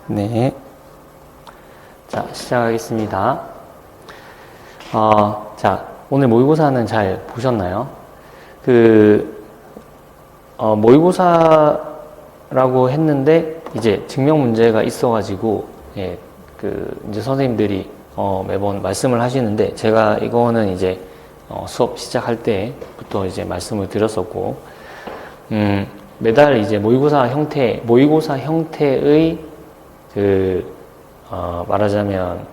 네. 자, 시작하겠습니다. 자, 오늘 모의고사는 잘 보셨나요? 모의고사라고 했는데, 이제 증명 문제가 있어가지고, 예, 이제 선생님들이, 매번 말씀을 하시는데, 제가 이거는 이제, 수업 시작할 때부터 이제 말씀을 드렸었고, 매달 이제 모의고사 형태의 말하자면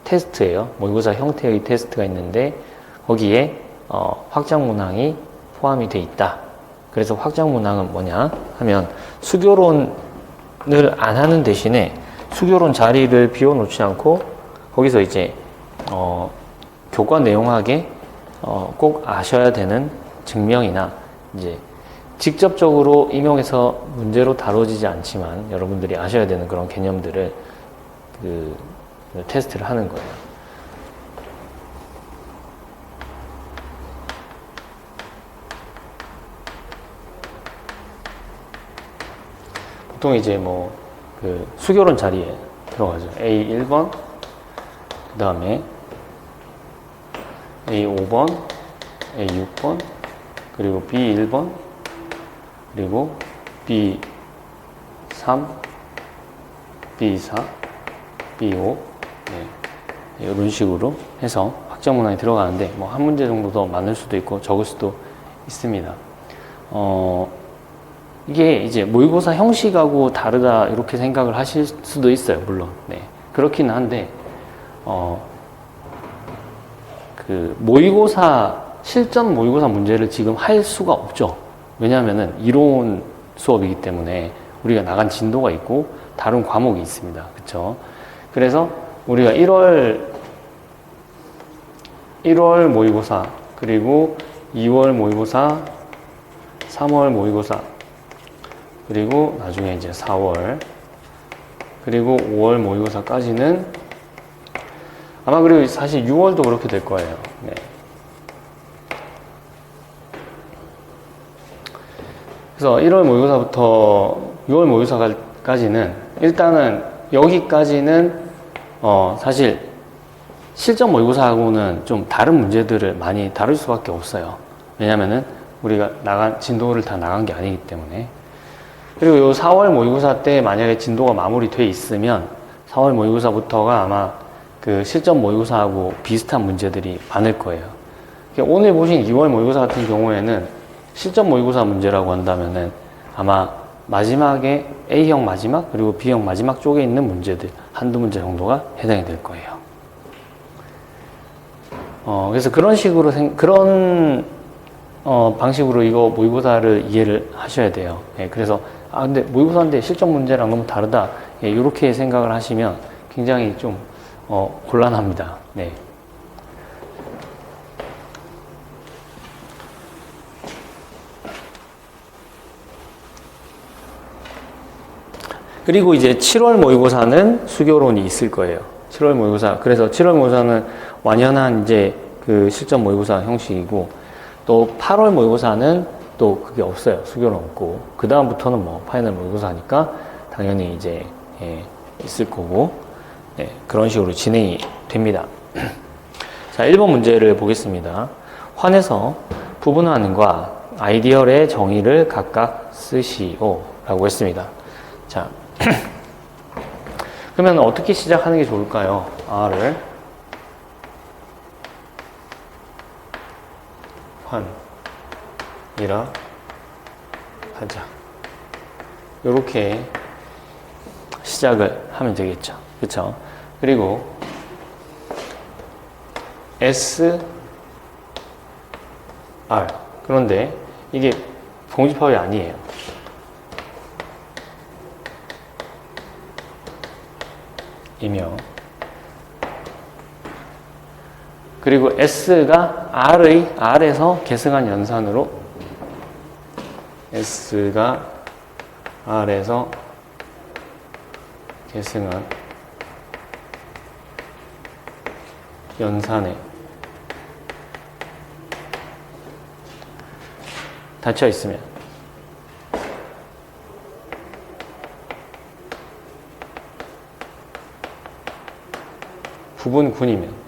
테스트예요. 모의고사 형태의 테스트가 있는데 거기에 확장 문항이 포함이 돼 있다. 그래서 확장 문항은 뭐냐 하면 수교론을 안 하는 대신에 수교론 자리를 비워놓지 않고 거기서 이제 교과 내용하게 꼭 아셔야 되는 증명이나 이제 직접적으로 임용해서 문제로 다뤄지지 않지만 여러분들이 아셔야 되는 그런 개념들을 테스트를 하는 거예요. 보통 이제 수교론 자리에 들어가죠. A 1번, 그 다음에 A 5번, A 6번, 그리고 B 1번, 그리고 B3, B4, B5 이런 식으로 해서 확정 문항이 들어가는데 한 문제 정도 더 많을 수도 있고 적을 수도 있습니다. 이게 이제 모의고사 형식하고 다르다 이렇게 생각을 하실 수도 있어요. 물론 그렇긴 한데 실전 모의고사 문제를 지금 할 수가 없죠. 왜냐하면은 이론 수업이기 때문에 우리가 나간 진도가 있고 다른 과목이 있습니다. 그쵸? 그래서 우리가 1월 모의고사, 그리고 2월 모의고사, 3월 모의고사, 그리고 나중에 이제 4월, 그리고 5월 모의고사까지는 아마 그리고 사실 6월도 그렇게 될 거예요. 네. 그래서 1월 모의고사부터 6월 모의고사까지는 일단은 여기까지는 사실 실전 모의고사하고는 좀 다른 문제들을 많이 다룰 수밖에 없어요. 왜냐면은 우리가 진도를 다 나간 게 아니기 때문에. 그리고 요 4월 모의고사 때 만약에 진도가 마무리돼 있으면 4월 모의고사부터가 아마 실전 모의고사하고 비슷한 문제들이 많을 거예요. 오늘 보신 2월 모의고사 같은 경우에는 실전 모의고사 문제라고 한다면은 아마 마지막에 A형 마지막 그리고 B형 마지막 쪽에 있는 문제들 한두 문제 정도가 해당이 될 거예요. 그래서 그런 식으로 방식으로 이거 모의고사를 이해를 하셔야 돼요. 그래서 근데 모의고사인데 실전 문제랑 너무 다르다. 이렇게 생각을 하시면 굉장히 좀 곤란합니다. 네. 그리고 이제 7월 모의고사는 수교론이 있을 거예요. 7월 모의고사. 그래서 7월 모의고사는 완연한 이제 실전 모의고사 형식이고, 또 8월 모의고사는 또 그게 없어요. 수교론 없고. 그 다음부터는 파이널 모의고사니까 당연히 이제 있을 거고, 그런 식으로 진행이 됩니다. 자, 1번 문제를 보겠습니다. 환에서 부분환과 아이디얼의 정의를 각각 쓰시오 라고 했습니다. 자, 그러면 어떻게 시작하는 게 좋을까요? R을 환이라 하자. 이렇게 시작을 하면 되겠죠. 그쵸? 그리고 S, R. 그런데 이게 공집합이 아니에요. 이며 그리고 S가 R에서 계승한 연산으로 S가 R에서 계승한 연산에 닫혀 있으면 부분군이면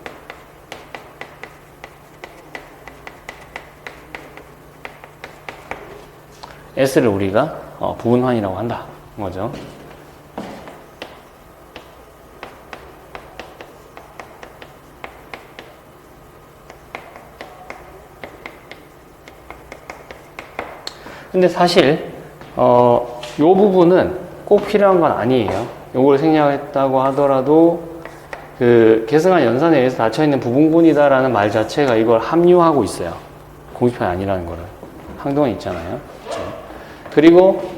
S를 우리가 부분환이라고 한다 거죠. 근데 사실 요 부분은 꼭 필요한 건 아니에요. 요걸 생략했다고 하더라도 그 계승한 연산에 의해서 닫혀있는 부분군이다라는 말 자체가 이걸 함유하고 있어요. 공식판이 아니라는 거를. 항동은 있잖아요. 그렇죠? 그리고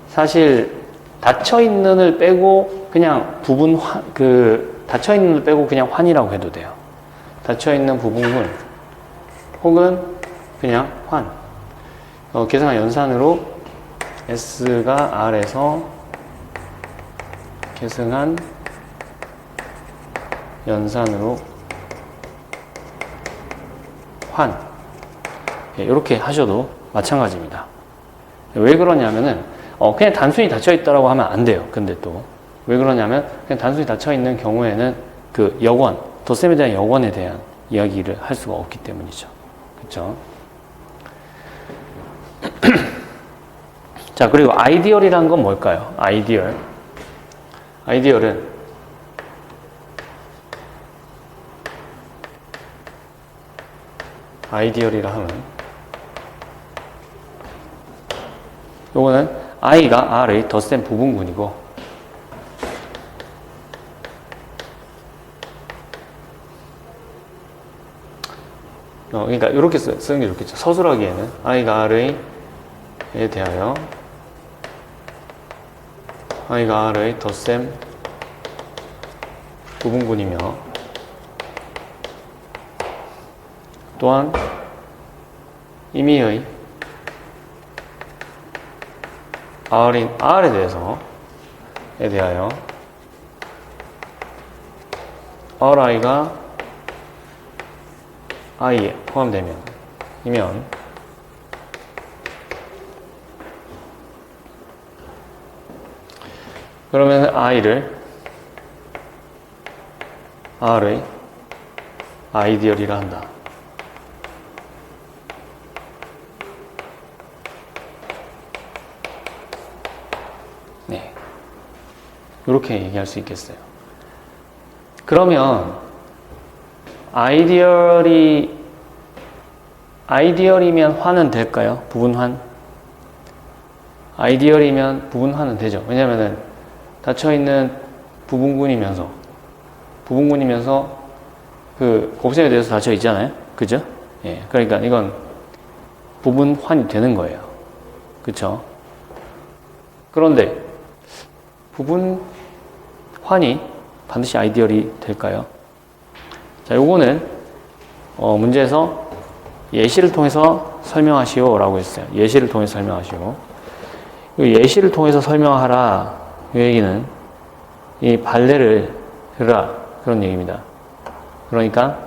사실 닫혀있는을 빼고 그냥 닫혀있는을 빼고 그냥 환이라고 해도 돼요. 닫혀있는 부분군 혹은 그냥 환. 계승한 연산으로 S가 R에서 계승한 연산으로 환. 이렇게 하셔도 마찬가지입니다. 왜 그러냐면은 그냥 단순히 닫혀있다라고 하면 안 돼요. 근데 또 왜 그러냐면 그냥 단순히 닫혀있는 경우에는 그 여권, 덧셈에 대한 여권에 대한 이야기를 할 수가 없기 때문이죠. 그렇죠? 자, 그리고 아이디얼이란 건 뭘까요? 아이디얼은 아이디얼이라 하면 요거는 I가 R의 덧셈 부분군이고 그러니까 이렇게 쓰는 게 좋겠죠. 서술하기에는 I가 R에 대하여 I가 R의 덧셈 부분군이며 또한 임의의 R인 R에 대하여 Ri가 I에 포함되면 이면 그러면 I를 R의 아이디얼이라 한다. 네. 이렇게 얘기할 수 있겠어요. 그러면 아이디얼이면 환은 될까요? 부분환? 아이디얼이면 부분환은 되죠. 왜냐면은 닫혀있는 부분군이면서 그 곱셈에 대해서 닫혀 있잖아요. 그죠? 예. 그러니까 이건 부분환이 되는 거예요. 그쵸? 그런데 부분환이 반드시 아이디얼이 될까요? 자, 요거는 문제에서 예시를 통해서 설명하시오 라고 했어요. 예시를 통해서 설명하시오. 예시를 통해서 설명하라. 이 얘기는 이 발레를 들으라. 그런 얘기입니다. 그러니까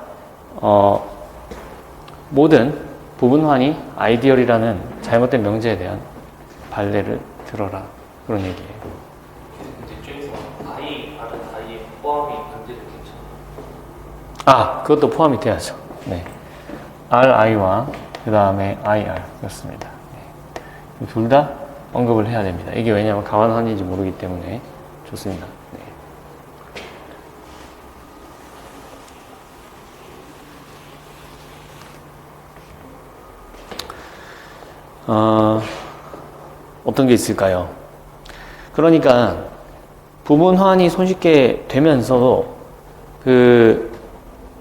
모든 부분환이 아이디얼이라는 잘못된 명제에 대한 발레를 들어라. 그런 얘기예요. 대쪽에서 I, 다른 I에 포함이 안 돼도 괜찮아요? 아, 그것도 포함이 돼야죠. 네. RI와 그 다음에 IR 그렇습니다. 네. 둘 다 언급을 해야 됩니다. 이게 왜냐하면 가관환인지 모르기 때문에 좋습니다. 네. 어떤 게 있을까요? 그러니까 부분환이 손쉽게 되면서도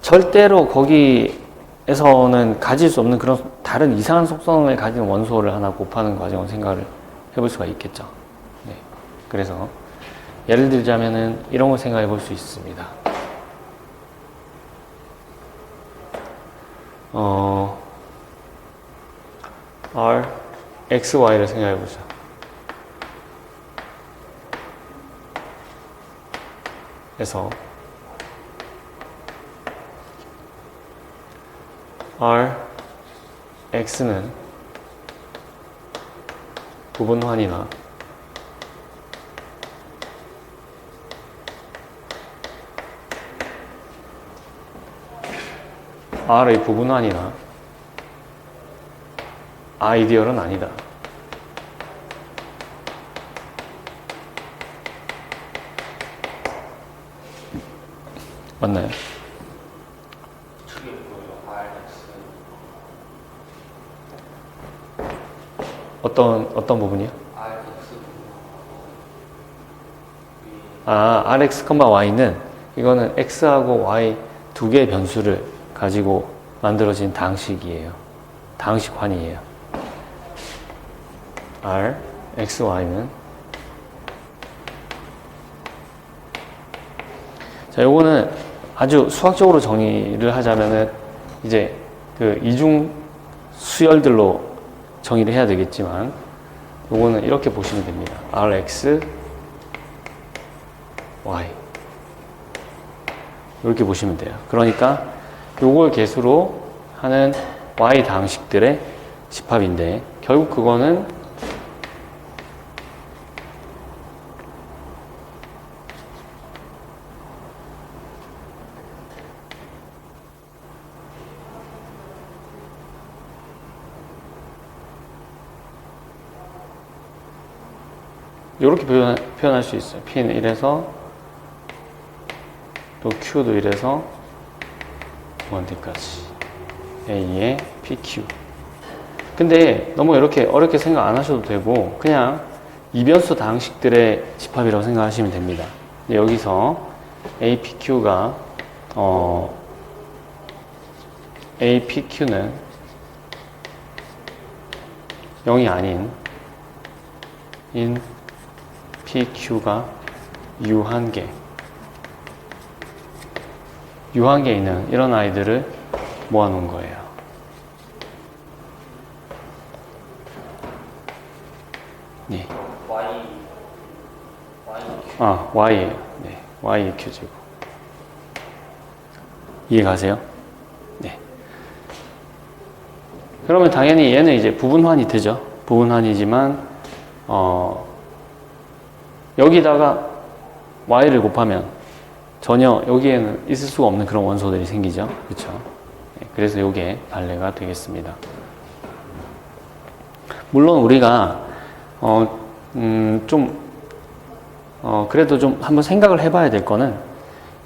절대로 거기에서는 가질 수 없는 그런 다른 이상한 속성을 가진 원소를 하나 곱하는 과정을 생각을 해볼 수가 있겠죠. 네. 그래서 예를 들자면은 이런 걸 생각해 볼 수 있습니다. R, X, Y를 생각해 보자. 그래서 R, X는 부분환이나 R의 부분환이나 아이디얼은 아니다. 맞나요? 저게 뭐예요? RX. 어떤 부분이요? RX. RX, Y는 이거는 X하고 Y 두 개의 변수를 가지고 만들어진 다항식이에요. 다항식환이에요. R, X, Y는 자, 요거는 아주 수학적으로 정의를 하자면은 이제 그 이중 수열들로 정의를 해야 되겠지만 요거는 이렇게 보시면 됩니다. Rx, Y 이렇게 보시면 돼요. 그러니까 요걸 계수로 하는 Y 다항식들의 집합인데 결국 그거는 이렇게 표현할 수 있어요. P는 이래서 또 Q도 이래서 무한대까지 A의 PQ. 근데 너무 이렇게 어렵게 생각 안 하셔도 되고 그냥 이변수 다항식들의 집합이라고 생각하시면 됩니다. 여기서 APQ가 APQ는 0이 아닌 인 PQ가 유한계 있는 이런 아이들을 모아놓은 거예요. 네. Y예요. 네. YQ제곱. 이해가세요? 네. 그러면 당연히 얘는 이제 부분환이 되죠. 부분환이지만, 여기다가 Y를 곱하면 전혀 여기에는 있을 수가 없는 그런 원소들이 생기죠. 그렇죠? 네. 그래서 이게 발레가 되겠습니다. 물론 우리가, 그래도 좀 한번 생각을 해봐야 될 거는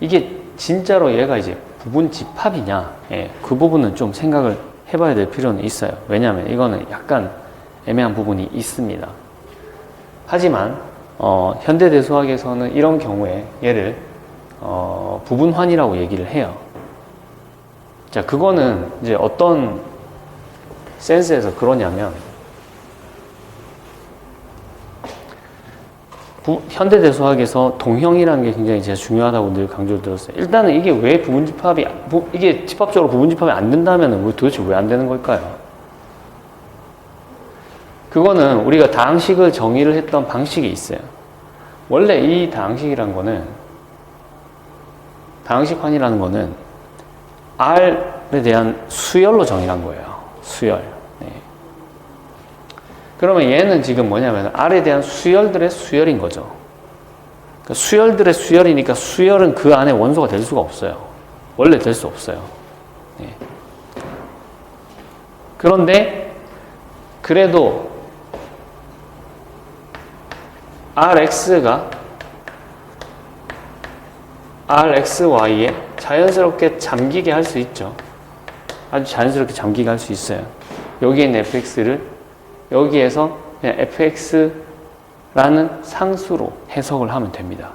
이게 진짜로 얘가 이제 부분 집합이냐, 예, 그 부분은 좀 생각을 해봐야 될 필요는 있어요. 왜냐하면 이거는 약간 애매한 부분이 있습니다. 하지만 현대대수학에서는 이런 경우에 얘를 부분환이라고 얘기를 해요. 자, 그거는 이제 어떤 센스에서 그러냐면 현대대수학에서 동형이라는 게 굉장히 제가 중요하다고 늘 강조를 들었어요. 일단은 이게 왜 부분집합이, 이게 집합적으로 부분집합이 안 된다면 도대체 왜 안 되는 걸까요? 그거는 우리가 다항식을 정의를 했던 방식이 있어요. 원래 이 다항식이라는 거는, 다항식환이라는 거는 R에 대한 수열로 정의한 거예요. 수열. 네. 그러면 얘는 지금 뭐냐면 R에 대한 수열들의 수열인 거죠. 그러니까 수열들의 수열이니까 수열은 그 안에 원소가 될 수가 없어요. 원래 될 수 없어요. 네. 그런데 그래도 RXY에 자연스럽게 잠기게 할 수 있죠. 아주 자연스럽게 잠기게 할 수 있어요. 여기에 있는 fx를 여기에서 그냥 fx라는 상수로 해석을 하면 됩니다.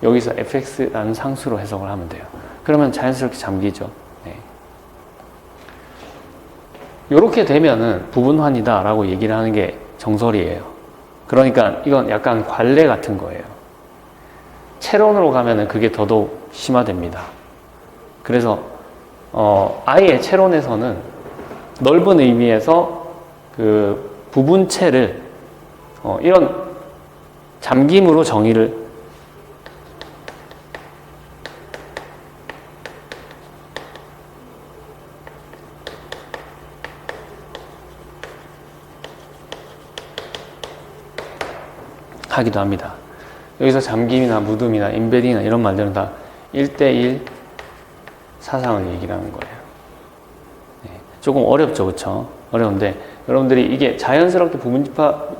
여기서 fx라는 상수로 해석을 하면 돼요. 그러면 자연스럽게 잠기죠. 네. 이렇게 되면은 부분환이다 라고 얘기를 하는 게 정설이에요. 그러니까 이건 약간 관례 같은 거예요. 채론으로 가면은 그게 더더욱 심화됩니다. 그래서 아예 채론에서는 넓은 의미에서 그 부분체를 이런 잠김으로 정의를 하기도 합니다. 여기서 잠김이나 무듬이나 인베딩이나 이런 말들은 다 1대1 사상을 얘기를 하는 거예요. 조금 어렵죠, 그쵸? 어려운데 여러분들이 이게 자연스럽게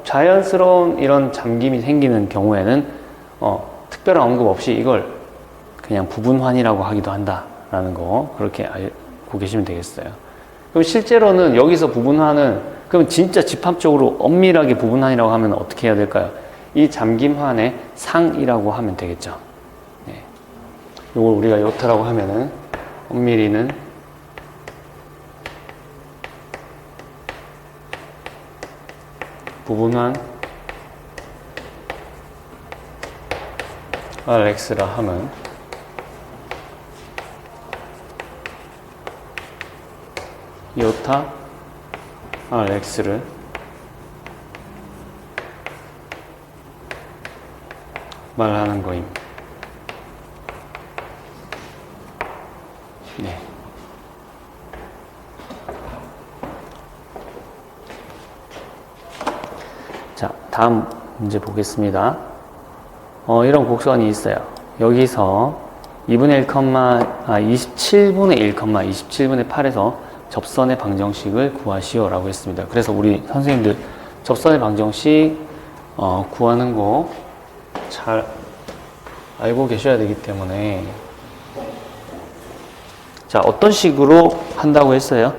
자연스러운 이런 잠김이 생기는 경우에는 특별한 언급 없이 이걸 그냥 부분환이라고 하기도 한다라는 거 그렇게 알고 계시면 되겠어요. 그럼 실제로는 여기서 부분환은 그럼 진짜 집합적으로 엄밀하게 부분환이라고 하면 어떻게 해야 될까요? 이 잠김환의 상이라고 하면 되겠죠. 네. 이걸 우리가 요트라고 하면은 엄밀히는 부분환 Rx라 하면 요타 Rx를 말하는 거임. 네. 자, 다음 문제 보겠습니다. 이런 곡선이 있어요. 여기서 27분의 1, 27분의 8에서 접선의 방정식을 구하시오 라고 했습니다. 그래서 우리 선생님들 접선의 방정식 구하는 거 잘 알고 계셔야 되기 때문에 자, 어떤 식으로 한다고 했어요?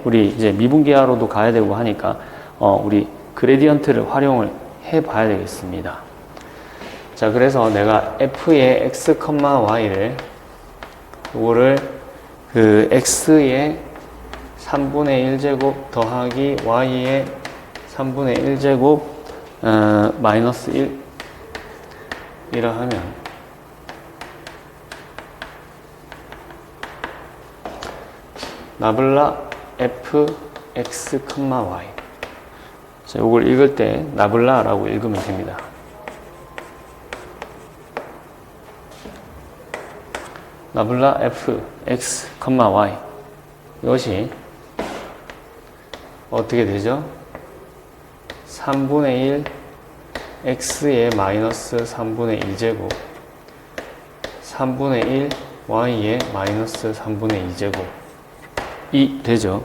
우리 이제 미분계화로도 가야 되고 하니까 우리 그레디언트를 활용을 해 봐야 되겠습니다. 자, 그래서 내가 f의 x, y를 이거를 그 x의 3분의 1제곱 더하기 y의 3분의 1제곱 마이너스 1 이라 하면 나블라 f x, y. 자, 이걸 읽을 때 나블라라고 읽으면 됩니다. 나블라 f x, y. 이것이 어떻게 되죠? 3분의 1 x의 마이너스 3분의 2제곱 3분의 1 y의 마이너스 3분의 2제곱이 되죠.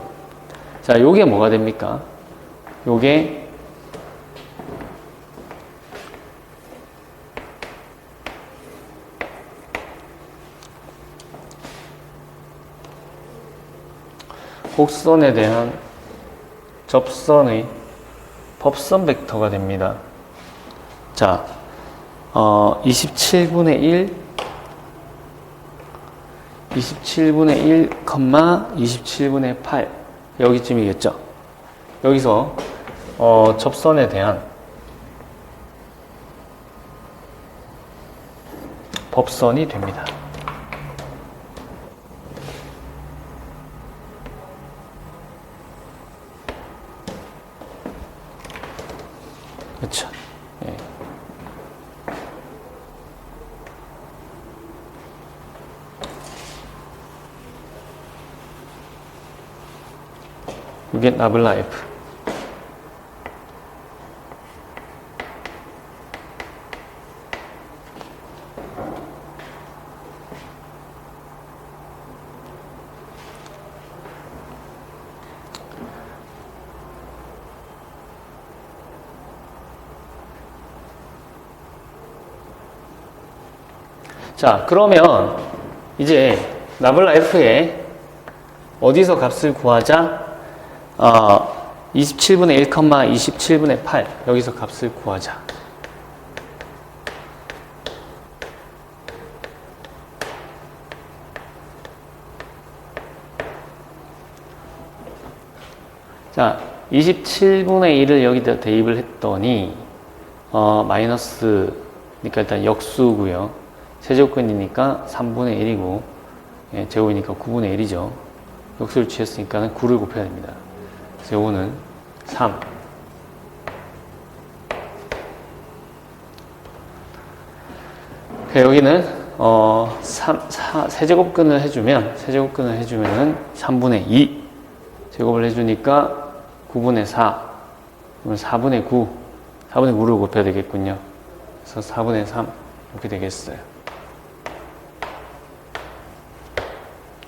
자, 요게 뭐가 됩니까? 요게 곡선에 대한 접선의 법선 벡터가 됩니다. 자, 27분의 1, 27분의 8 여기쯤이겠죠. 여기서 접선에 대한 법선이 됩니다. 그렇죠. 예. 이게 나블라 F. 자, 그러면 이제 나블라 F에 어디서 값을 구하자? 27분의 1, 27분의 8 여기서 값을 구하자. 자, 27분의 1을 여기다 대입을 했더니 마이너스, 그러니까 일단 역수고요. 세제곱근이니까 3분의 1이고 예, 제곱이니까 9분의 1이죠. 역수를 취했으니까 9를 곱해야 됩니다. 그래서 요거는 3. 여기는 세제곱근을 해주면 3분의 2 제곱을 해주니까 9분의 4 그러면 4분의 9 4분의 9를 곱해야 되겠군요. 그래서 4분의 3 이렇게 되겠어요.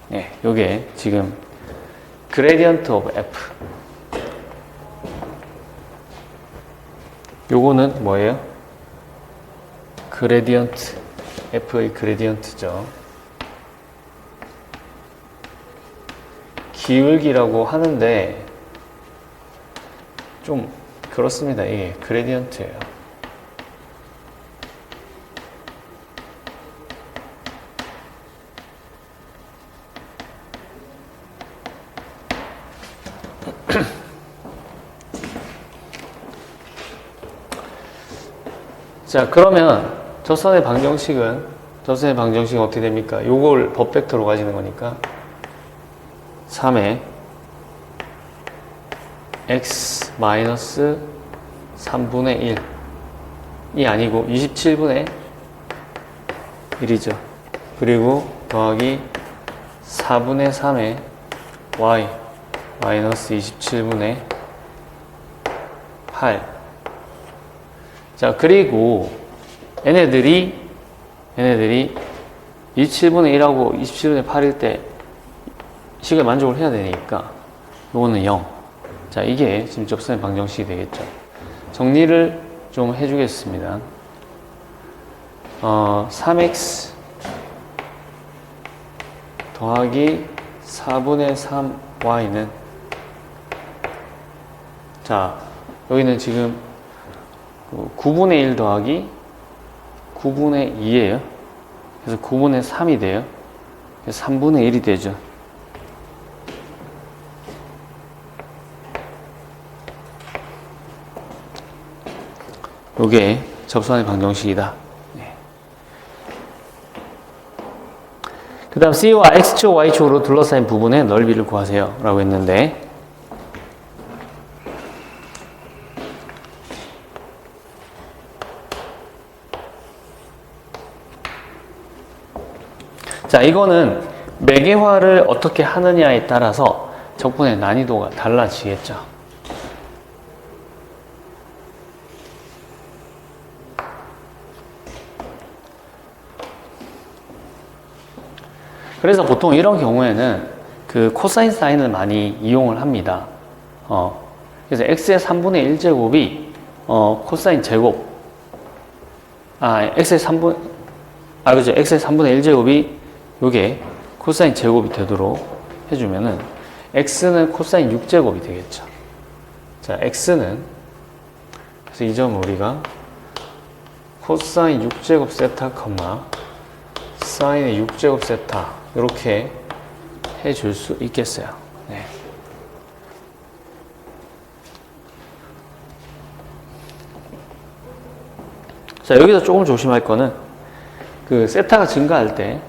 네, 요게 지금 gradient of f. 요거는 뭐예요? gradient, f의 gradient죠. 기울기라고 하는데 좀 그렇습니다. 이게 gradient예요. 자, 그러면 접선의 방정식은 어떻게 됩니까? 요걸 법벡터로 가지는 거니까 3의 x 마이너스 3분의 1이 아니고 27분의 1이죠. 그리고 더하기 4분의 3의 y 마이너스 27분의 8. 자, 그리고 얘네들이 27분의 1하고 27분의 8일 때 식을 만족을 해야 되니까 요거는 0. 자, 이게 지금 접선의 방정식이 되겠죠. 정리를 좀 해주겠습니다. 3x 더하기 4분의 3y는, 자, 여기는 지금 9분의 1 더하기 9분의 2예요. 그래서 9분의 3이 돼요. 그래서 3분의 1이 되죠. 요게 접선의 방정식이다. 네. 그 다음 C와 X축, Y축으로 둘러싸인 부분의 넓이를 구하세요 라고 했는데, 자, 이거는 매개화를 어떻게 하느냐에 따라서 적분의 난이도가 달라지겠죠. 그래서 보통 이런 경우에는 그 코사인 사인을 많이 이용을 합니다. 그래서 x의 3분의 1제곱이 코사인 제곱, x의 3분의 1제곱이 요게 코사인 제곱이 되도록 해주면은 x는 코사인 6제곱이 되겠죠. 자, x는, 그래서 이 점을 우리가 코사인 6제곱 세타, 사인의 6제곱 세타 이렇게 해줄 수 있겠어요. 네. 자, 여기서 조금 조심할 거는 그 세타가 증가할 때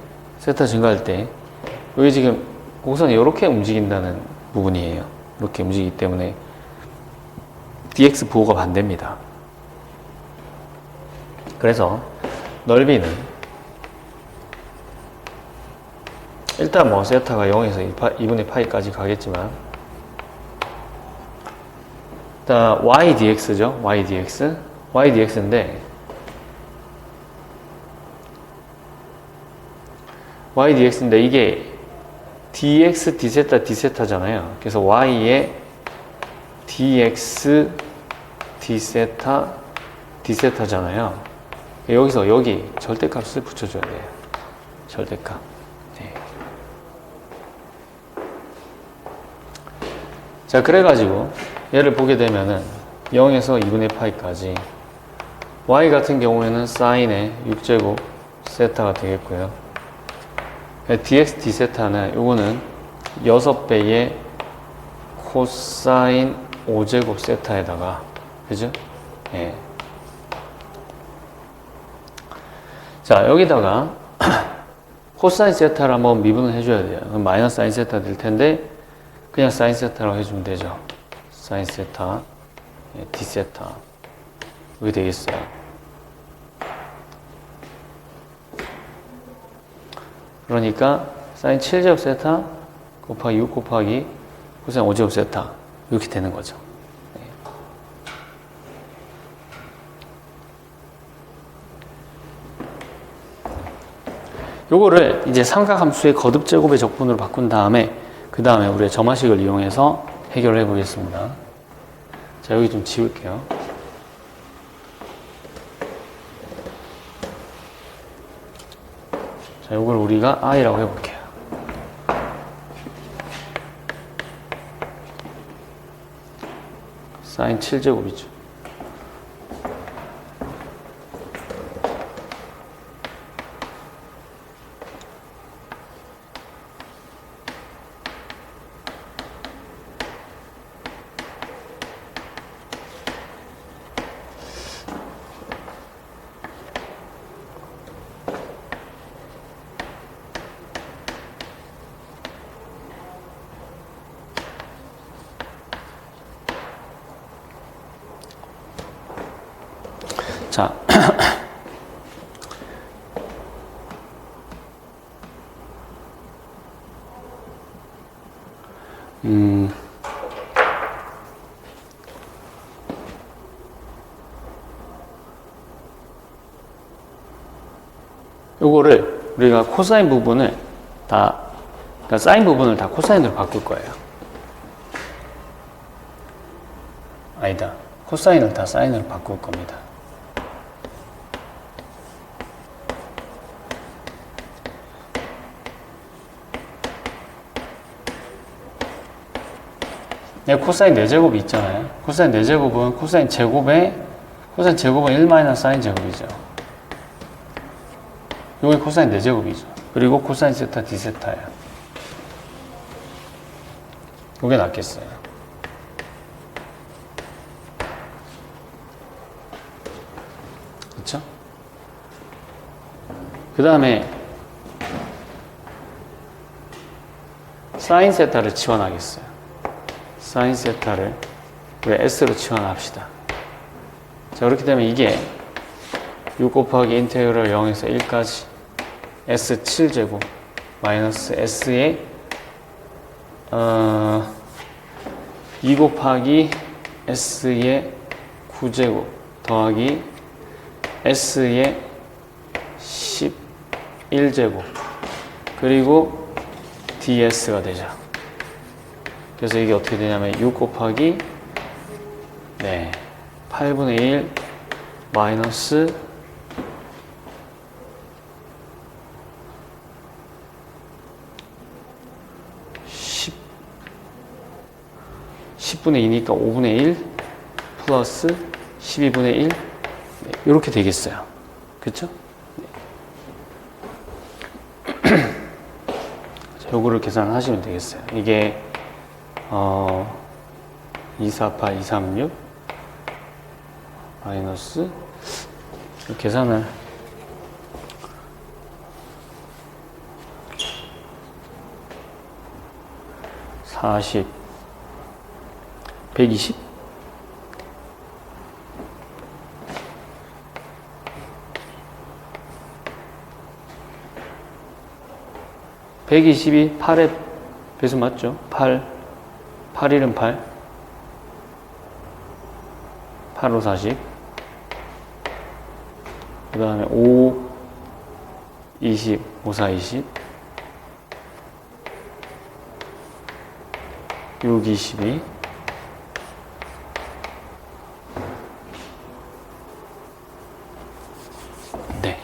여기 지금 곡선이 이렇게 움직인다는 부분이에요. 이렇게 움직이기 때문에 dx 부호가 반대입니다. 그래서 넓이는 일단 뭐 세타가 0에서 2분의 파이까지 가겠지만, 일단 y dx죠. y dx인데 이게 dx d세타잖아요. 그래서 y에 dx d세타잖아요. 여기서 여기 절대값을 붙여줘야 돼요. 절대값. 네. 자, 그래가지고 얘를 보게 되면은 0에서 2분의 파이까지, y 같은 경우에는 사인의 6제곱 세타가 되겠고요. dx d세타는 요거는 6배의 코사인 5제곱 세타에다가, 그죠? 예. 자, 여기다가 코사인 세타를 한번 미분을 해줘야 돼요. 그럼 마이너스 사인 세타 될 텐데 그냥 사인 세타라고 해주면 되죠. 사인 세타, d 세타 이게 되겠어요. 그러니까 사인 7제곱 세타 곱하기 6 곱하기 코사인 5제곱 세타 이렇게 되는 거죠. 네. 요거를 이제 삼각함수의 거듭 제곱의 적분으로 바꾼 다음에 그 다음에 우리의 점화식을 이용해서 해결을 해 보겠습니다. 자, 여기 좀 지울게요. 자, 이걸 우리가 i라고 해볼게요. 사인 7제곱이죠. 자, 요거를 우리가 코사인 부분을 그러니까 사인 부분을 다 코사인으로 바꿀 거예요. 아니다. 코사인을 다 사인으로 바꿀 겁니다. 네, 코사인 4제곱이 있잖아요. 코사인 4제곱은 코사인 제곱은 1 사인 제곱이죠. 이게 코사인 4제곱이죠. 그리고 코사인 세타 D세타예요. 이게 낫겠어요. 그쵸? 그 다음에 사인 세타를 치환하겠어요. 사인 세타를 우리 S로 치환합시다. 자, 그렇게 되면 이게 6 곱하기 인테그럴 0에서 1까지 S7제곱 마이너스 S의 2 곱하기 S의 9제곱 더하기 S의 11제곱 그리고 DS가 되죠. 그래서 이게 어떻게 되냐면 6 곱하기 8분의 1 마이너스 10분의 2니까 5분의 1 플러스 12분의 1 이렇게 되겠어요. 그쵸? 요거를 계산하시면 되겠어요. 이게 248, 236 마이너스 계산을 40 120 120이 8의 배수 맞죠? 8 1은 8 8, 5, 40 그 다음에 5 20 5, 4, 20 6, 22 네.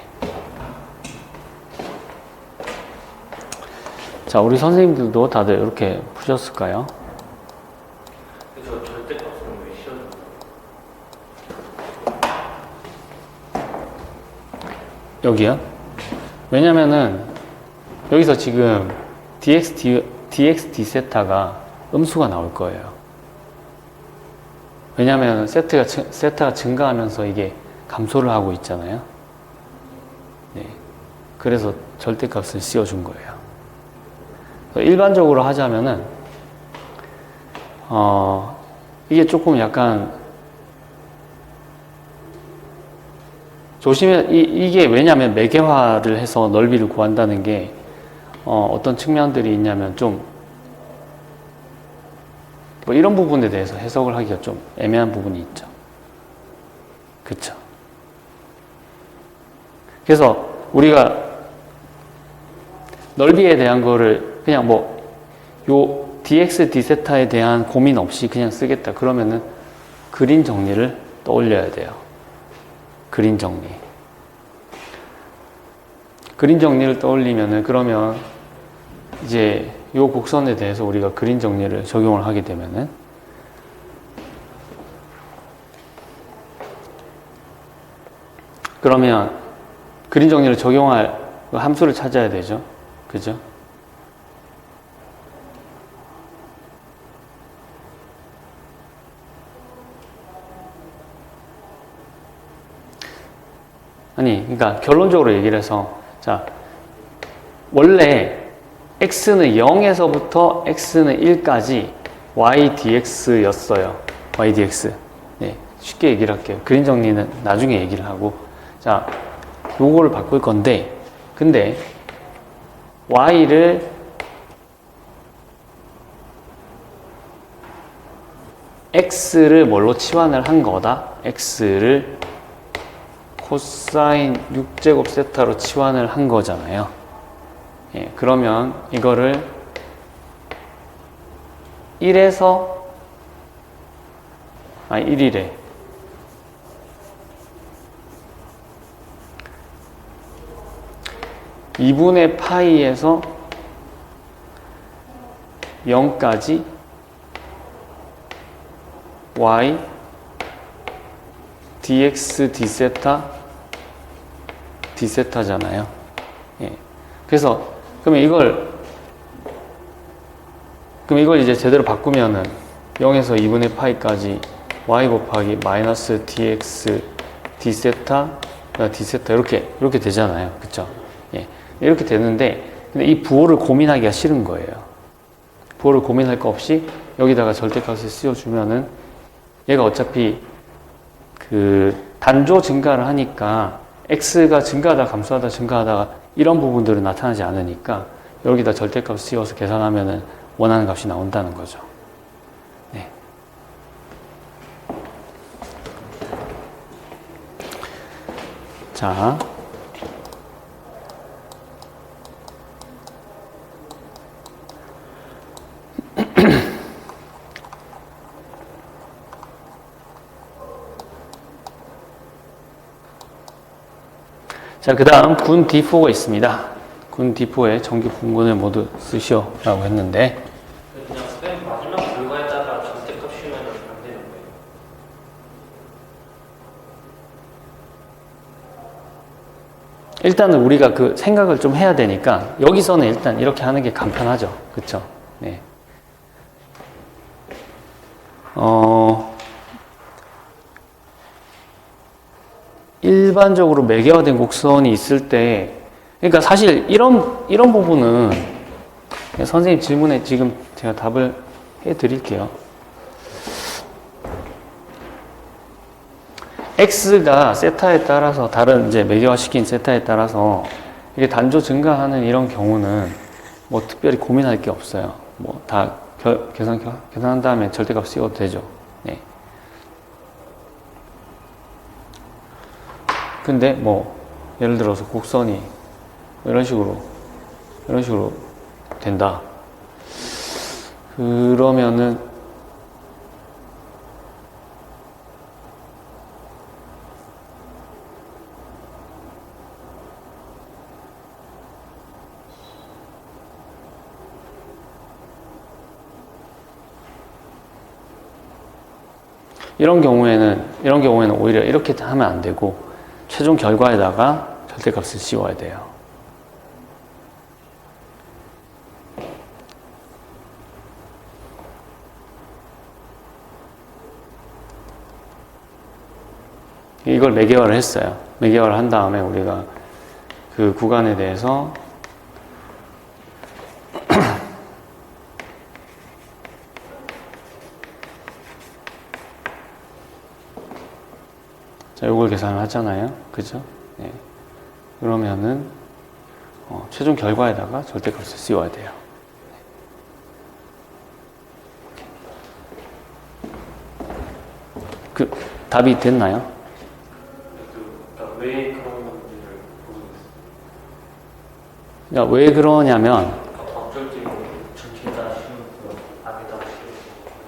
자, 우리 선생님들도 다들 이렇게 푸셨을까요? 저 절대값은 왜 씌워줘? 여기요? 왜냐면은 여기서 지금 dx d세타가 음수가 나올 거예요. 왜냐면 세타가 증가하면서 이게 감소를 하고 있잖아요. 네. 그래서 절대값을 씌워준 거예요. 일반적으로 하자면은 이게 조금 약간 이게 왜냐면 매개화를 해서 넓이를 구한다는 게 어떤 측면들이 있냐면 좀 뭐 이런 부분에 대해서 해석을 하기가 좀 애매한 부분이 있죠. 그쵸? 그래서 우리가 넓이에 대한 거를 그냥 뭐 요 dx, d세타에 대한 고민 없이 그냥 쓰겠다. 그러면은 그린 정리를 떠올려야 돼요. 그린 정리. 그린 정리를 떠올리면은 그러면 이제 요 곡선에 대해서 우리가 그린 정리를 적용을 하게 되면은 그러면 그린 정리를 적용할 함수를 찾아야 되죠. 그죠? 아니, 그러니까 결론적으로 얘기를 해서 자, 원래 x는 0에서부터 x는 1까지 y dx였어요. y dx. 네, 쉽게 얘기를 할게요. 그림 정리는 나중에 얘기를 하고. 자, 요거를 바꿀 건데, 근데 y를 x를 뭘로 치환을 한 거다? x를 코사인 6제곱 세타로 치환을 한 거잖아요. 예, 그러면 이거를 1에서 1이래. 2분의 파이에서 0까지 y dx d세타잖아요. 예. 그래서 그럼 이걸 이제 제대로 바꾸면은 0에서 2분의 파이까지 y 곱하기 마이너스 dx d세타 이렇게 되잖아요. 그쵸? 예. 이렇게 되는데 근데 이 부호를 고민하기가 싫은 거예요. 부호를 고민할 거 없이 여기다가 절대값을 씌워주면은 얘가 어차피 그 단조 증가를 하니까 x가 증가하다 감소하다 증가하다가 이런 부분들은 나타나지 않으니까 여기다 절대값 씌워서 계산하면은 원하는 값이 나온다는 거죠. 네. 자. 자, 그 다음 군 D4가 있습니다. 군 D4에 정규 분군을 모두 쓰시오라고 했는데 그냥 맨 마지막 결과에다가 절대값 씌우면 안 되는 거예요. 일단은 우리가 그 생각을 좀 해야 되니까 여기서는 일단 이렇게 하는 게 간편하죠. 그쵸? 네. 일반적으로 매개화된 곡선이 있을 때, 그러니까 사실 이런 부분은 선생님 질문에 지금 제가 답을 해 드릴게요. x가 세타에 따라서 다른 이제 매개화시킨 세타에 따라서 이게 단조 증가하는 이런 경우는 뭐 특별히 고민할 게 없어요. 뭐 다 계산한 다음에 절대값 씌워도 되죠. 네. 근데 뭐 예를 들어서 곡선이 이런 식으로 된다. 그러면은 이런 경우에는 오히려 이렇게 하면 안 되고 최종 결과에다가 절대값을 씌워야 돼요. 이걸 매개화를 했어요. 매개화를 한 다음에 우리가 그 구간에 대해서 자, 요걸 계산을 하잖아요. 그죠? 네. 그러면은, 최종 결과에다가 절대값을 씌워야 돼요. 그, 답이 됐나요? 그러니까 왜 그런 건지를 모르겠어요. 그러니까 왜 그러냐면, 어쩔 때 전체 다 씌우는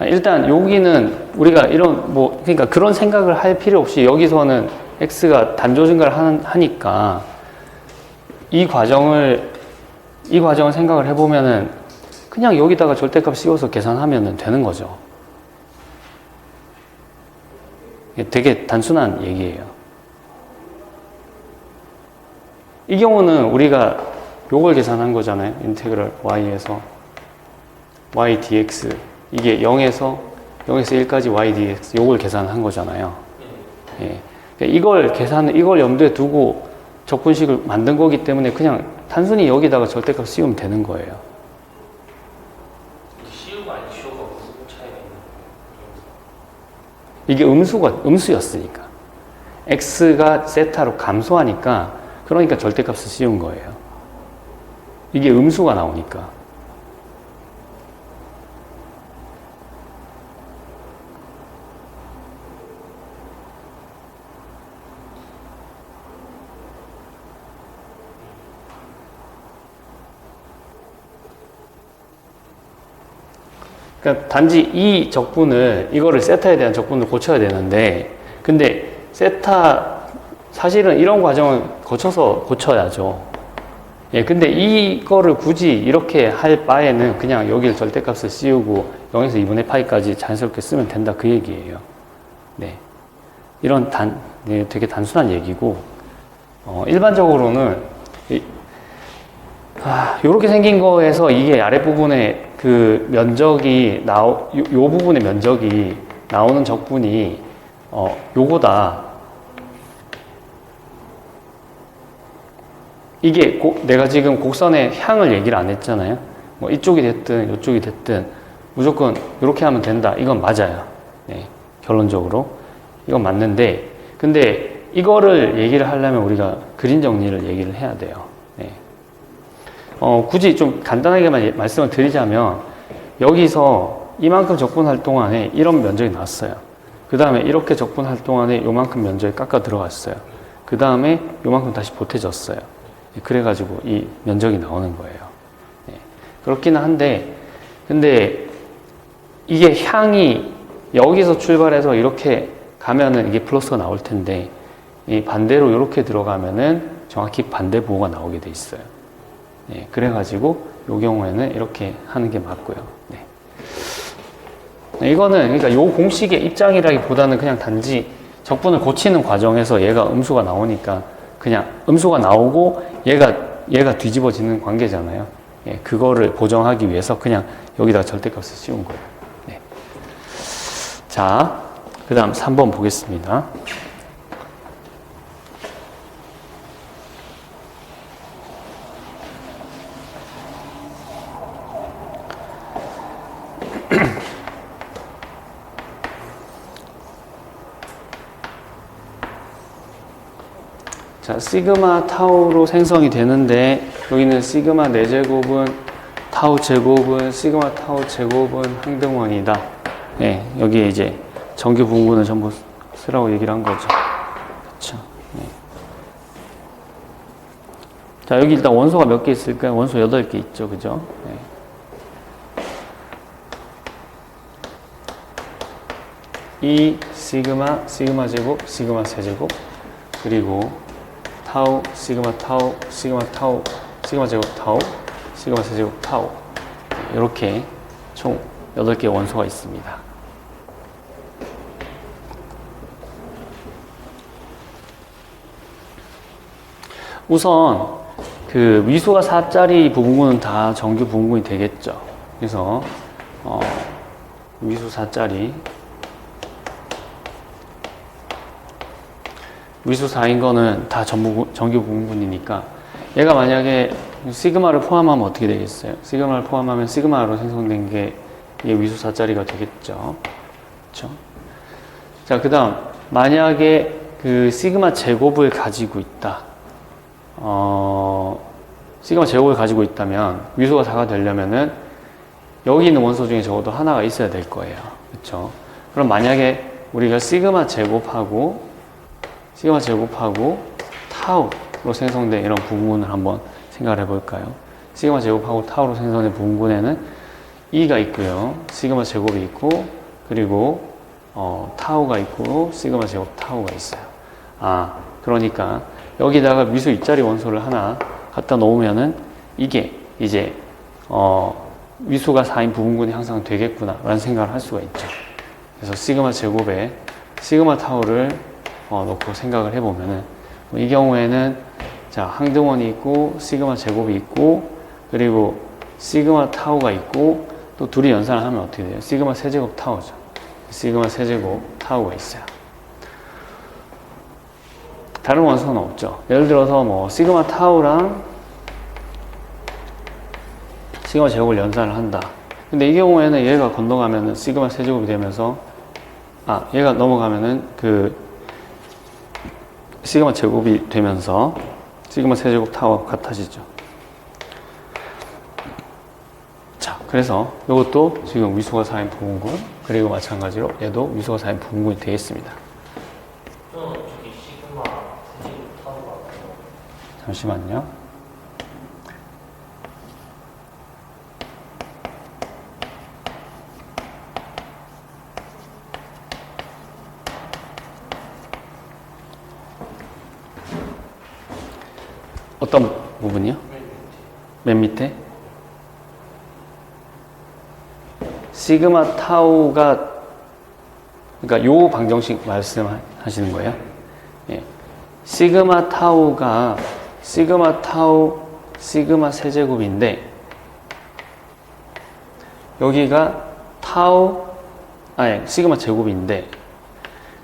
일단 여기는 우리가 이런 뭐 그러니까 그런 생각을 할 필요 없이 여기서는 x가 단조 증가를 하니까 이 과정을 생각을 해보면은 그냥 여기다가 절대값 씌워서 계산하면 되는 거죠. 되게 단순한 얘기예요. 이 경우는 우리가 요걸 계산한 거잖아요. 인테그럴 y에서 y dx 이게 0에서 1까지 y dx 요걸 계산한 거잖아요. 예. 이걸 염두에 두고 적분식을 만든 거기 때문에 그냥 단순히 여기다가 절대값 씌우면 되는 거예요. 씌우고 안 씌우고 무슨 차이가 있나요? 이게 음수였으니까. x가 세타로 감소하니까 그러니까 절대값을 씌운 거예요. 이게 음수가 나오니까. 그러니까 단지 이 적분을 이거를 세타에 대한 적분을 고쳐야 되는데 근데 사실은 이런 과정을 거쳐서 고쳐야죠. 예, 근데 이거를 굳이 이렇게 할 바에는 그냥 여기를 절대값을 씌우고 0에서 2분의 파이까지 자연스럽게 쓰면 된다 그 얘기예요. 네. 이런 되게 단순한 얘기고 일반적으로는 요렇게 생긴 거에서 이게 아랫부분에 그 면적이 요 부분의 면적이 나오는 적분이 요거다. 이게 내가 지금 곡선의 향을 얘기를 안 했잖아요. 뭐 이쪽이 됐든 이쪽이 됐든 무조건 이렇게 하면 된다. 이건 맞아요. 네, 결론적으로 이건 맞는데 근데 이거를 얘기를 하려면 우리가 그림 정리를 얘기를 해야 돼요. 네. 굳이 좀 간단하게만 말씀을 드리자면 여기서 이만큼 적분할 동안에 이런 면적이 나왔어요. 그 다음에 이렇게 적분할 동안에 요만큼 면적이 깎아 들어갔어요. 그 다음에 요만큼 다시 보태졌어요. 그래가지고 이 면적이 나오는 거예요. 네. 그렇기는 한데 근데 이게 향이 여기서 출발해서 이렇게 가면은 이게 플러스가 나올 텐데 이 반대로 이렇게 들어가면은 정확히 반대 부호가 나오게 돼 있어요. 네, 그래가지고 이 경우에는 이렇게 하는 게 맞고요. 네. 이거는 그러니까 요 공식의 입장이라기보다는 그냥 단지 적분을 고치는 과정에서 얘가 음수가 나오니까 그냥 음수가 나오고 얘가 뒤집어지는 관계잖아요. 예, 그거를 보정하기 위해서 그냥 여기다가 절대값을 씌운 거예요. 네. 자, 그 다음 3번 보겠습니다. 자, 시그마 타우로 생성이 되는데 여기는 시그마 4제곱은 타우 제곱은 시그마 타우 제곱은 항등원이다. 네, 여기에 이제 정규 분군을 전부 쓰라고 얘기를 한 거죠. 그렇죠. 네. 자, 여기 일단 원소가 몇 개 있을까요? 원소 8개 있죠. 그죠? 네. 이 시그마 제곱, 시그마 세제곱 그리고 타우, 시그마 타우, 시그마 타우, 시그마 제곱 타우, 시그마 세제곱 타우 이렇게 총 8개의 원소가 있습니다. 우선 그 위수가 4짜리 부분은 다 정규 부분이 되겠죠. 그래서 위수 4짜리 위수 4인 거는 다 정규 부분이니까 얘가 만약에 시그마를 포함하면 어떻게 되겠어요? 시그마를 포함하면 시그마로 생성된 게 이게 위수 4짜리가 되겠죠. 그렇죠? 자, 그 다음 만약에 그 시그마 제곱을 가지고 있다. 시그마 제곱을 가지고 있다면 위수가 4가 되려면은 여기 있는 원소 중에 적어도 하나가 있어야 될 거예요. 그렇죠? 그럼 만약에 우리가 시그마 제곱하고 타우로 생성된 이런 부분을 한번 생각을 해볼까요? 시그마 제곱하고 타우로 생성된 부분에는 E가 있고요. 시그마 제곱이 있고, 그리고 타우가 있고, 시그마 제곱 타우가 있어요. 아, 그러니까 여기다가 미수 이짜리 원소를 하나 갖다 놓으면은 이게 이제 미수가 4인 부분군이 항상 되겠구나 라는 생각을 할 수가 있죠. 그래서 시그마 제곱에 시그마 타우를 놓고 생각을 해보면은 이 경우에는 자, 항등원이 있고 시그마 제곱이 있고 그리고 시그마 타우가 있고 또 둘이 연산을 하면 어떻게 돼요? 시그마 세제곱 타우죠. 시그마 세제곱 타우가 있어요. 다른 원소는 없죠. 예를 들어서 뭐 시그마 타우랑 시그마 제곱을 연산을 한다. 근데 이 경우에는 얘가 건너가면은 시그마 세제곱이 되면서 얘가 넘어가면은 그 시그마 제곱이 되면서 시그마 세제곱 타워가 같아지죠. 자, 그래서 이것도 지금 위수가 4인 부분군, 그리고 마찬가지로 얘도 위수가 4인 부분군이 되겠습니다. 저기 시그마 세제곱 타워가 잠시만요. 어떤 부분이요? 맨 밑에? 시그마 타우가, 그러니까 요 방정식 말씀하시는 거예요? 예. 시그마 타우가 시그마 타우 시그마 세제곱인데 여기가 타우 시그마 제곱인데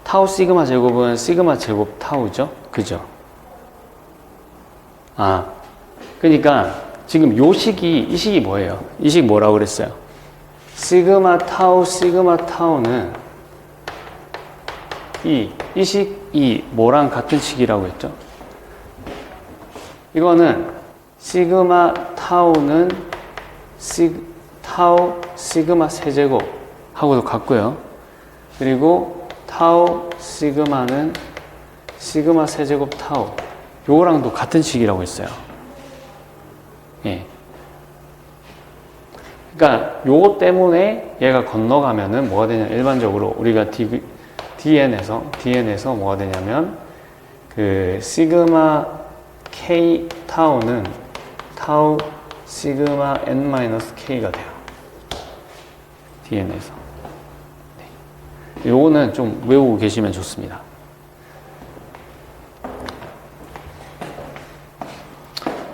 타우 시그마 제곱은 시그마 제곱 타우죠? 그죠? 그러니까 지금 이 식이 뭐예요? 이 식 뭐라고 그랬어요? 시그마 타우는 이 식이 뭐랑 같은 식이라고 했죠? 이거는 시그마 타우는 타우 시그마 세제곱 하고도 같고요. 그리고 타우 시그마는 시그마 세제곱 타우 요거랑도 같은 식이라고 했어요. 예. 그러니까 요거 때문에 얘가 건너가면은 뭐가 되냐? 일반적으로 우리가 DN에서 뭐가 되냐면 그 시그마 K 타우는 타우 시그마 N-K가 돼요. DN에서. 네. 요거는 좀 외우고 계시면 좋습니다.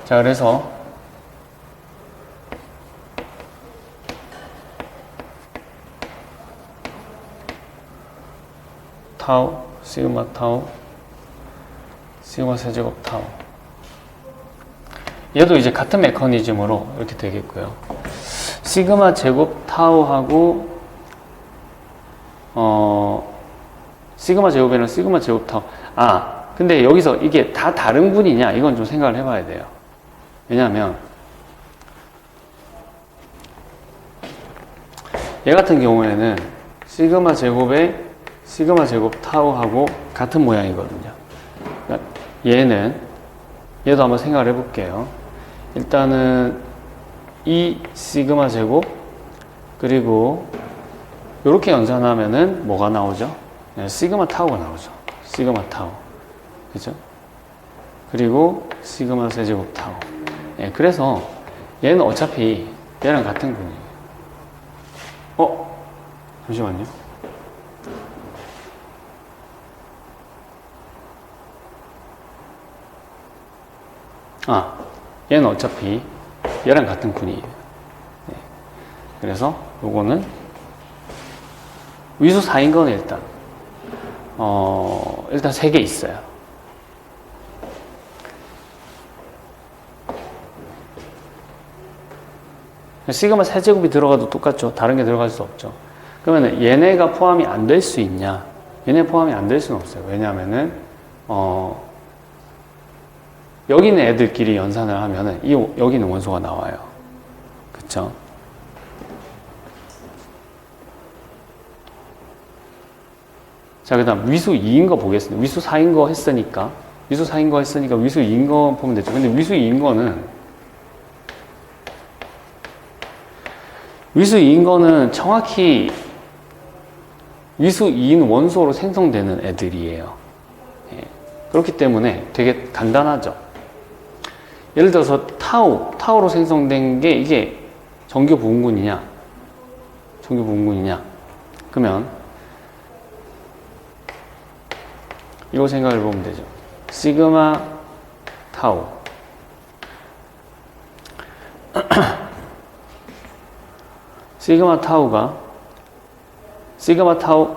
자, 그래서 타우, 시그마 타우, 시그마 세제곱 타우. 얘도 이제 같은 메커니즘으로 이렇게 되겠고요. 시그마 제곱 타우하고 시그마 제곱에는 시그마 제곱 타우. 근데 여기서 이게 다 다른 분이냐? 이건 좀 생각을 해봐야 돼요. 왜냐하면 얘 같은 경우에는 시그마 제곱에 시그마 제곱 타우하고 같은 모양이거든요. 그러니까 얘도 한번 생각을 해볼게요. 일단은 이 시그마 제곱 그리고 이렇게 연산하면은 뭐가 나오죠? 시그마 타우가 나오죠. 시그마 타우, 그죠? 그리고 시그마 세제곱 타우. 그래서 얘는 어차피 얘랑 같은 분이에요. 잠시만요. 얘는 어차피 얘랑 같은 군이에요. 네. 그래서 요거는 위수 4인 거는 일단 3개 있어요. 시그마 세제곱이 들어가도 똑같죠. 다른 게 들어갈 수 없죠. 그러면 얘네가 포함이 안 될 수 있냐? 얘네 포함이 안 될 수는 없어요. 왜냐하면은 여기 있는 애들끼리 연산을 하면은 여기 있는 원소가 나와요. 그쵸? 자, 그 다음 위수 2인 거 보겠습니다. 위수 4인 거 했으니까 위수 2인 거 보면 되죠. 근데 위수 2인 거는 위수 2인 거는 정확히 위수 2인 원소로 생성되는 애들이에요. 예. 그렇기 때문에 되게 간단하죠. 예를 들어서 타우로 생성된 게 이게 정규 부분군이냐, 그러면 이거 생각해 보면 되죠. 시그마 타우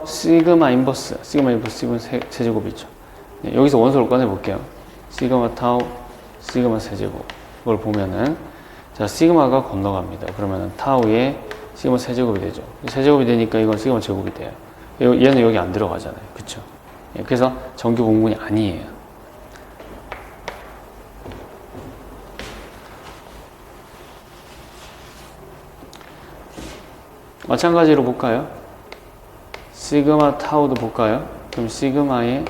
시그마 인버스 세제곱이죠. 네, 여기서 원소를 꺼내 볼게요. 시그마 타우 시그마 세제곱. 그걸 보면은 자, 시그마가 건너갑니다. 그러면은 타우에 시그마 세제곱이 되죠. 세제곱이 되니까 이건 시그마 제곱이 돼요. 얘는 여기 안 들어가잖아요. 그쵸? 예, 그래서 정규 분군이 아니에요. 마찬가지로 볼까요? 시그마 타우도 볼까요? 그럼 시그마의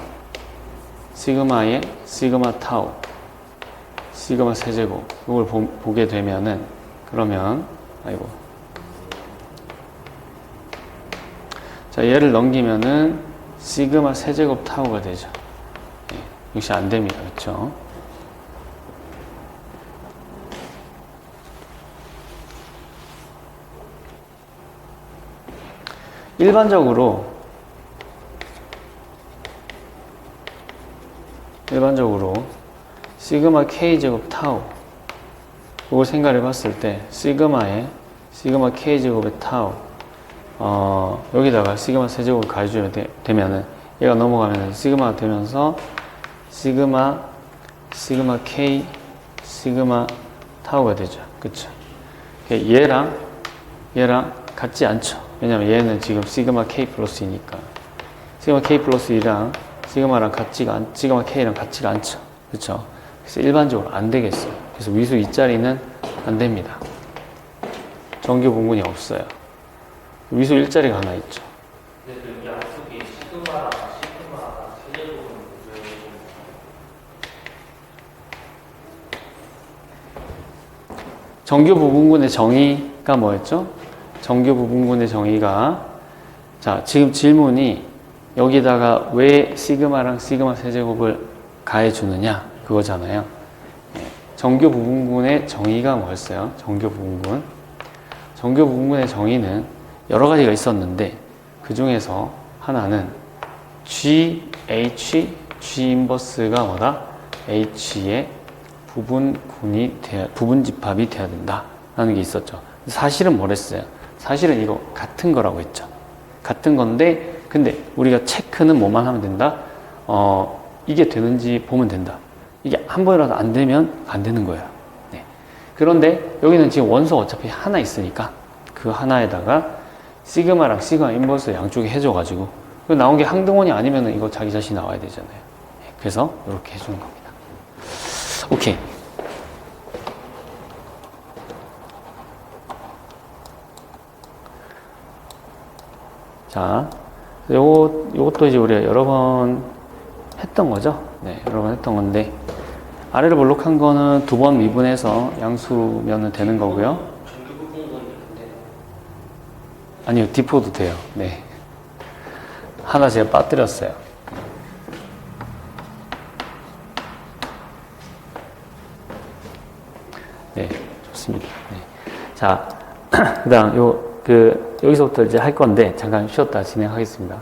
시그마 타우 시그마 세제곱 이걸 보게 되면은 그러면 자, 얘를 넘기면은 시그마 세제곱 타우가 되죠. 네, 역시 안 됩니다. 그렇죠? 일반적으로 시그마 k 제곱 타우 그걸 생각해 봤을 때 시그마 k 제곱의 타우 여기다가 시그마 세제곱을 가해주면 되면은 얘가 넘어가면 시그마가 되면서 시그마 k 시그마 타우가 되죠. 그쵸? 얘랑 같지 않죠. 왜냐면 얘는 지금 시그마 k 플러스이니까 시그마 k 플러스 2랑 시그마 k랑 같지가 않죠. 그쵸? 그래서 일반적으로 안 되겠어요. 그래서 위수 2짜리는 안 됩니다. 정규 분군이 없어요. 위수 1짜리가 하나 있죠. 근데 그 양쪽이 시그마 세제곱은 왜? 정규 부분군의 정의가 뭐였죠? 정규 부분군의 정의가 자, 지금 질문이 여기다가 왜 시그마랑 시그마 세제곱을 가해 주느냐 그거잖아요. 정규 부분군의 정의가 뭐였어요? 정규 부분군의 정의는 여러 가지가 있었는데 그 중에서 하나는 G 인버스가 뭐다? H의 부분 집합이 돼야 된다라는 게 있었죠. 사실은 뭐랬어요? 사실은 이거 같은 거라고 했죠. 같은 건데 근데 우리가 체크는 뭐만 하면 된다? 이게 되는지 보면 된다. 이게 한 번이라도 안 되면 안 되는 거예요. 네. 그런데 여기는 지금 원소 어차피 하나 있으니까 그 하나에다가 시그마랑 시그마 인버스 양쪽에 해줘가지고 나온 게 항등원이 아니면 이거 자기 자신이 나와야 되잖아요. 네. 그래서 이렇게 해주는 겁니다. 오케이. 자, 요것도 이제 우리가 여러 번 했던 거죠. 네, 여러 번 했던 건데, 아래로 볼록한 거는 2번 미분해서 양수면은 되는 거고요. 정규 부분군이 안 되는 아니요, 디포도 돼요. 네. 하나 제가 빠뜨렸어요. 네, 좋습니다. 네. 자, 그 다음, 여기서부터 이제 할 건데, 잠깐 쉬었다 진행하겠습니다.